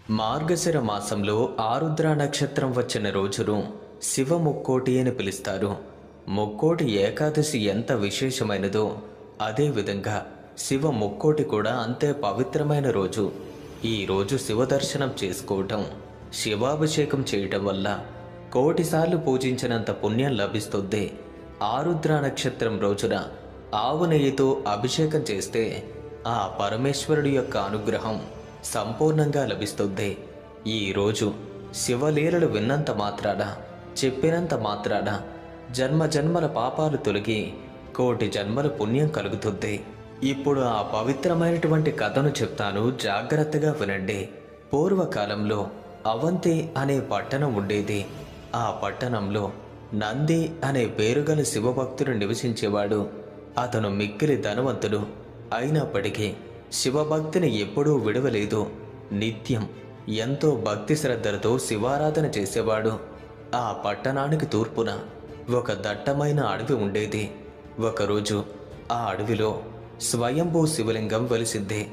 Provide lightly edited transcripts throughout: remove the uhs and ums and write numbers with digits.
మార్గశిర మాసంలో ఆరుద్ర నక్షత్రం వచ్చిన రోజును శివ ముక్కోటి అని పిలుస్తారు. ముక్కోటి ఏకాదశి ఎంత విశేషమైనదో అదేవిధంగా శివ ముక్కోటి కూడా అంతే పవిత్రమైన రోజు. ఈ రోజు శివ దర్శనం చేసుకోవటం, శివాభిషేకం చేయటం వల్ల కోటిసార్లు పూజించినంత పుణ్యం లభిస్తుంది. ఆరుద్ర నక్షత్రం రోజున ఆవు నెయ్యితో అభిషేకం చేస్తే ఆ పరమేశ్వరుడి యొక్క అనుగ్రహం సంపూర్ణంగా లభిస్తుంది. ఈరోజు శివలీలలు విన్నంత మాత్రాన, చెప్పినంత మాత్రాన జన్మ జన్మల పాపాలు తొలగి కోటి జన్మల పుణ్యం కలుగుతుంది. ఇప్పుడు ఆ పవిత్రమైనటువంటి కథను చెప్తాను, జాగ్రత్తగా వినండి. పూర్వకాలంలో అవంతి అనే పట్టణం ఉండేది. ఆ పట్టణంలో నంది అనే పేరుగల శివభక్తుడు నివసించేవాడు. అతను మిక్కిలి ధనవంతుడు. అయినప్పటికీ శివభక్తిని ఎప్పుడూ విడవలేదు. నిత్యం ఎంతో భక్తి శ్రద్ధలతో శివారాధన చేసేవాడు. ఆ పట్టణానికి తూర్పున ఒక దట్టమైన అడవి ఉండేది. ఒకరోజు ఆ అడవిలో స్వయంభూ శివలింగం వెలిసింది.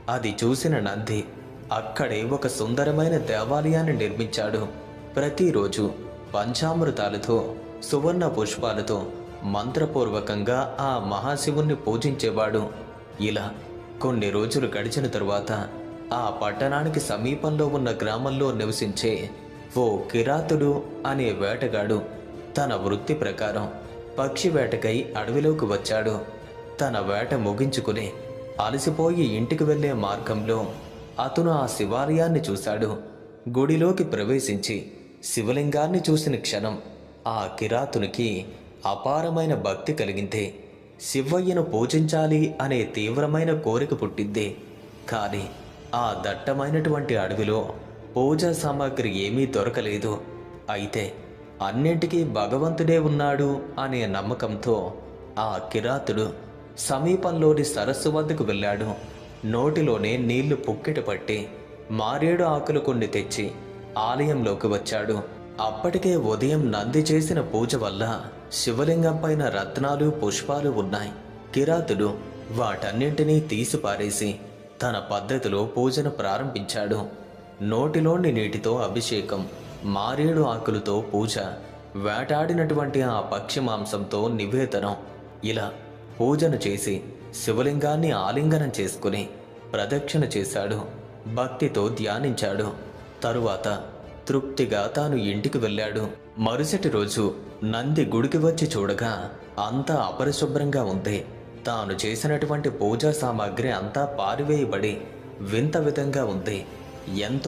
అది చూసిన నంది అక్కడే ఒక సుందరమైన దేవాలయాన్ని నిర్మించాడు. ప్రతిరోజు పంచామృతాలతో, సువర్ణ పుష్పాలతో మంత్రపూర్వకంగా ఆ మహాశివుణ్ణి పూజించేవాడు. ఇలా కొన్ని రోజులు గడిచిన తరువాత ఆ పట్టణానికి సమీపంలో ఉన్న గ్రామంలో నివసించే ఓ కిరాతుడు అనే వేటగాడు తన వృత్తి ప్రకారం పక్షి వేటకై అడవిలోకి వచ్చాడు. తన వేట ముగించుకుని అలసిపోయి ఇంటికి వెళ్లే మార్గంలో అతను ఆ శివాలయాన్ని చూశాడు. గుడిలోకి ప్రవేశించి శివలింగాన్ని చూసిన క్షణం ఆ కిరాతునికి అపారమైన భక్తి కలిగింది. శివయ్యను పూజించాలి అనే తీవ్రమైన కోరిక పుట్టింది. కానీ ఆ దట్టమైనటువంటి అడవిలో పూజా సామాగ్రి ఏమీ దొరకలేదు. అయితే అన్నింటికీ భగవంతుడే ఉన్నాడు అనే నమ్మకంతో ఆ కిరాతుడు సమీపంలోని సరస్సు వద్దకు వెళ్ళాడు. నోటిలోనే నీళ్లు పుక్కిట పట్టి మారేడు ఆకులు కొన్ని తెచ్చి ఆలయంలోకి వచ్చాడు. అప్పటికే ఉదయం నంది చేసిన పూజ వల్ల శివలింగం పైన రత్నాలు, పుష్పాలు ఉన్నాయి. కిరాతుడు వాటన్నింటినీ తీసిపారేసి తన పద్ధతిలో పూజను ప్రారంభించాడు. నోటిలోని నీటితో అభిషేకం, మారేడు ఆకులతో పూజ, వేటాడినటువంటి ఆ పక్షి మాంసంతో నివేదనం, ఇలా పూజను చేసి శివలింగాన్ని ఆలింగనం చేసుకుని ప్రదక్షిణ చేశాడు. భక్తితో ధ్యానించాడు. తరువాత తృప్తిగా తాను ఇంటికి వెళ్ళాడు. మరుసటి రోజు నంది గుడికి వచ్చి చూడగా అంతా అపరిశుభ్రంగా ఉంది. తాను చేసినటువంటి పూజా సామాగ్రి అంతా పారివేయబడి వింత విధంగా ఉంది. ఎంతో